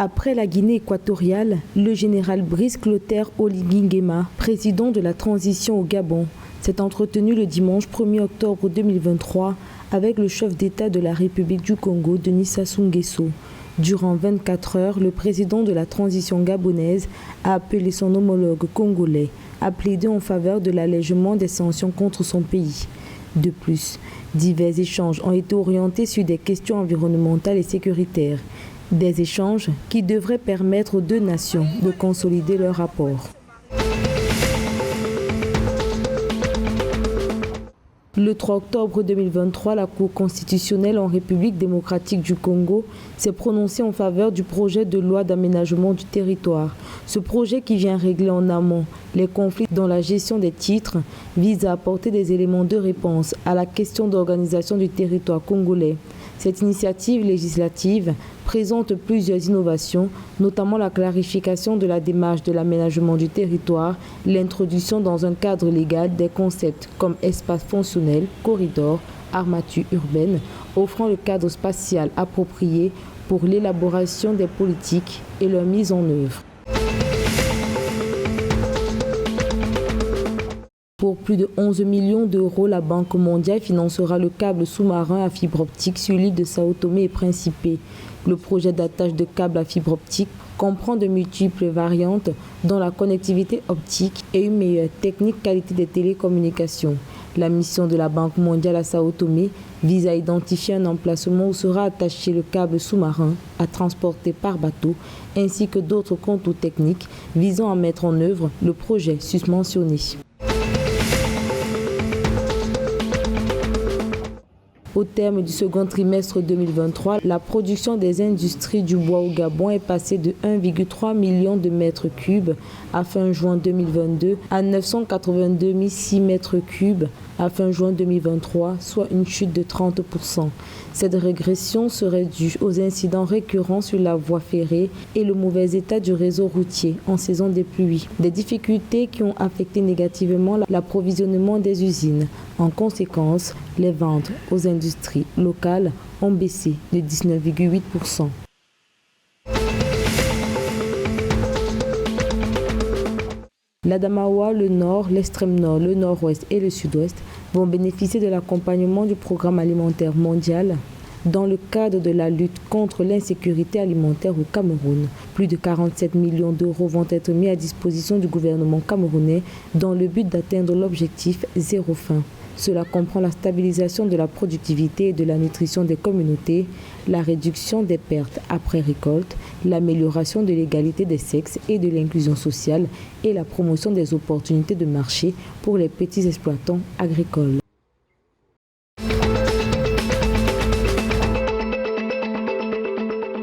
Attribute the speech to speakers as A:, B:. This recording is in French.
A: Après la Guinée équatoriale, le général Brice Clotaire Oligui Nguema, président de la transition au Gabon, s'est entretenu le dimanche 1er octobre 2023 avec le chef d'État de la République du Congo, Denis Sassou Nguesso. Durant 24 heures, le président de la transition gabonaise a appelé son homologue congolais à plaider en faveur de l'allègement des sanctions contre son pays. De plus, divers échanges ont été orientés sur des questions environnementales et sécuritaires. Des échanges qui devraient permettre aux deux nations de consolider leurs rapports. Le 3 octobre 2023, la Cour constitutionnelle en République démocratique du Congo s'est prononcée en faveur du projet de loi d'aménagement du territoire. Ce projet, qui vient régler en amont les conflits dans la gestion des titres, vise à apporter des éléments de réponse à la question d'organisation du territoire congolais. Cette initiative législative présente plusieurs innovations, notamment la clarification de la démarche de l'aménagement du territoire, l'introduction dans un cadre légal des concepts comme espace fonctionnel, corridor, armature urbaine, offrant le cadre spatial approprié pour l'élaboration des politiques et leur mise en œuvre. Pour plus de 11 millions d'euros, la Banque mondiale financera le câble sous-marin à fibre optique sur l'île de Sao Tomé et Principe. Le projet d'attache de câbles à fibre optique comprend de multiples variantes, dont la connectivité optique et une meilleure technique qualité des télécommunications. La mission de la Banque mondiale à Sao Tomé vise à identifier un emplacement où sera attaché le câble sous-marin à transporter par bateau, ainsi que d'autres contours techniques visant à mettre en œuvre le projet susmentionné. Au terme du second trimestre 2023, la production des industries du bois au Gabon est passée de 1,3 million de mètres cubes à fin juin 2022 à 982 006 mètres cubes à fin juin 2023, soit une chute de 30%. Cette régression serait due aux incidents récurrents sur la voie ferrée et le mauvais état du réseau routier en saison des pluies. Des difficultés qui ont affecté négativement l'approvisionnement des usines. En conséquence, les ventes aux industries locales ont baissé de 19,8%. L'Adamawa, le Nord, l'Extrême Nord, le Nord-Ouest et le Sud-Ouest vont bénéficier de l'accompagnement du Programme alimentaire mondial dans le cadre de la lutte contre l'insécurité alimentaire au Cameroun. Plus de 47 millions d'euros vont être mis à disposition du gouvernement camerounais dans le but d'atteindre l'objectif zéro faim. Cela comprend la stabilisation de la productivité et de la nutrition des communautés, la réduction des pertes après récolte, l'amélioration de l'égalité des sexes et de l'inclusion sociale et la promotion des opportunités de marché pour les petits exploitants agricoles.